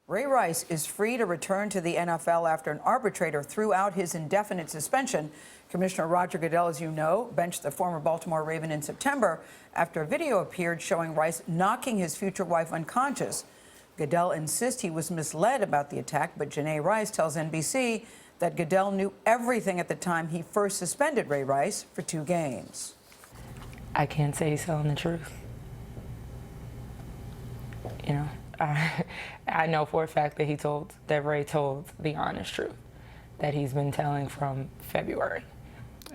Ray Rice is free to return to the NFL after an arbitrator threw out his indefinite suspension. Commissioner Roger Goodell, as you know, benched the former Baltimore Raven in September after a video appeared showing Rice knocking his future wife unconscious. Goodell insists he was misled about the attack, but Janae Rice tells NBC that Goodell knew everything at the time he first suspended Ray Rice for 2 games. I can't say he's telling the truth. You know, I know for a fact that Ray told the honest truth that he's been telling from February.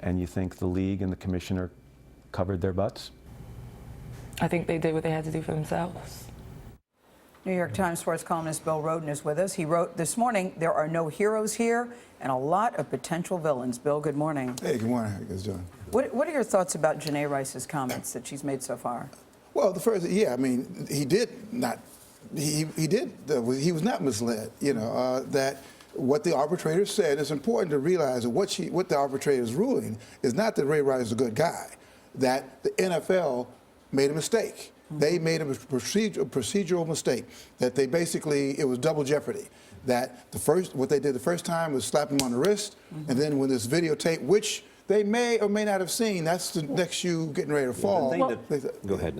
And you think the league and the commissioner covered their butts? I think they did what they had to do for themselves. New York Times sports columnist Bill Rhoden is with us. He wrote this morning, "There are no heroes here and a lot of potential villains." Bill, good morning. Hey, good morning. How you guys doing? What are your thoughts about Janae Rice's comments that she's made so far? Well, the first, yeah, I mean, he was not misled. You know, that what the arbitrator said, it's important to realize that what the arbitrator is ruling is not that Ray Rice is a good guy, that the NFL made a mistake. They made a procedural mistake, that they basically, it was double jeopardy. That what they did the first time was slap him on the wrist, and then when this videotape, which they may or may not have seen, that's the next shoe getting ready to fall. Go ahead.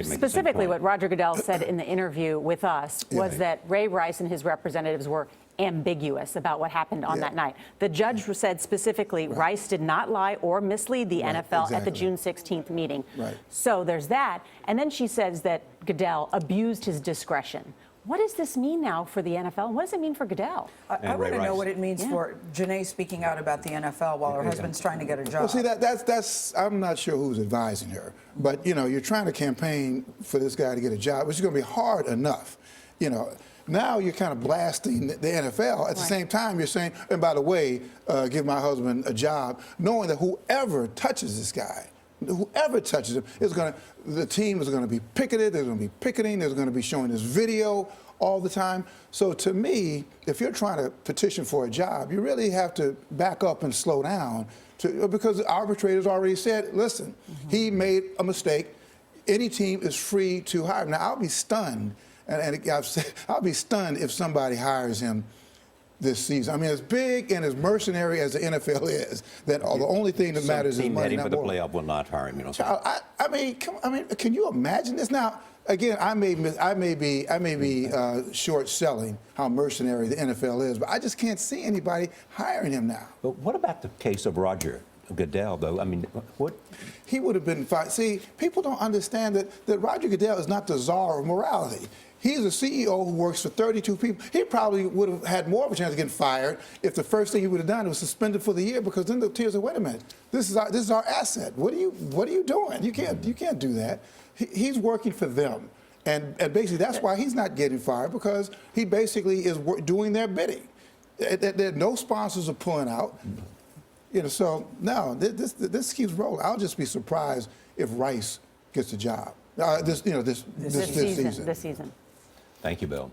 Specifically, what Roger Goodell said in the interview with us was that Ray Rice and his representatives were ambiguous about what happened on that night. The judge said specifically Rice did not lie or mislead the NFL at the June 16th meeting. So there's that. And then she says that Goodell abused his discretion. What does this mean now for the NFL? And what does it mean for Goodell? I want to know what it means for Janae speaking out about the NFL while her husband's trying to get a job. Well, see, that's I'm not sure who's advising her. But, you know, you're trying to campaign for this guy to get a job, which is going to be hard enough. You know, now you're kind of blasting the NFL. At the same time, you're saying, and by the way, give my husband a job, knowing that whoever touches this guy, whoever touches him, the team is going to be picketed, there's going to be picketing, there's going to be showing this video all the time. So to me, if you're trying to petition for a job, you really have to back up and slow down because the arbitrators already said, listen, he made a mistake. Any team is free to hire him. Now, I'll be stunned, and I'll be stunned if somebody hires him this season. I mean, as big and as mercenary as the NFL is, that the only thing that matters is money. Team for the playoff will not hire him. You know. I mean, can you imagine this? Now, again, I may be short selling how mercenary the NFL is, but I just can't see anybody hiring him now. But what about the case of Roger Goodell, though? I mean, what? He would have been fine. See, people don't understand that Roger Goodell is not the czar of morality. He's a CEO who works for 32 people. He probably would have had more of a chance of getting fired if the first thing he would have done was suspended for the year, because then the teams said, wait a minute, this is our asset. What are you doing? You can't do that. He's working for them. And basically that's why he's not getting fired, because he basically is doing their bidding. No sponsors are pulling out. You know, so no, this keeps rolling. I'll just be surprised if Rice gets a job this season. This season. Thank you, Bill.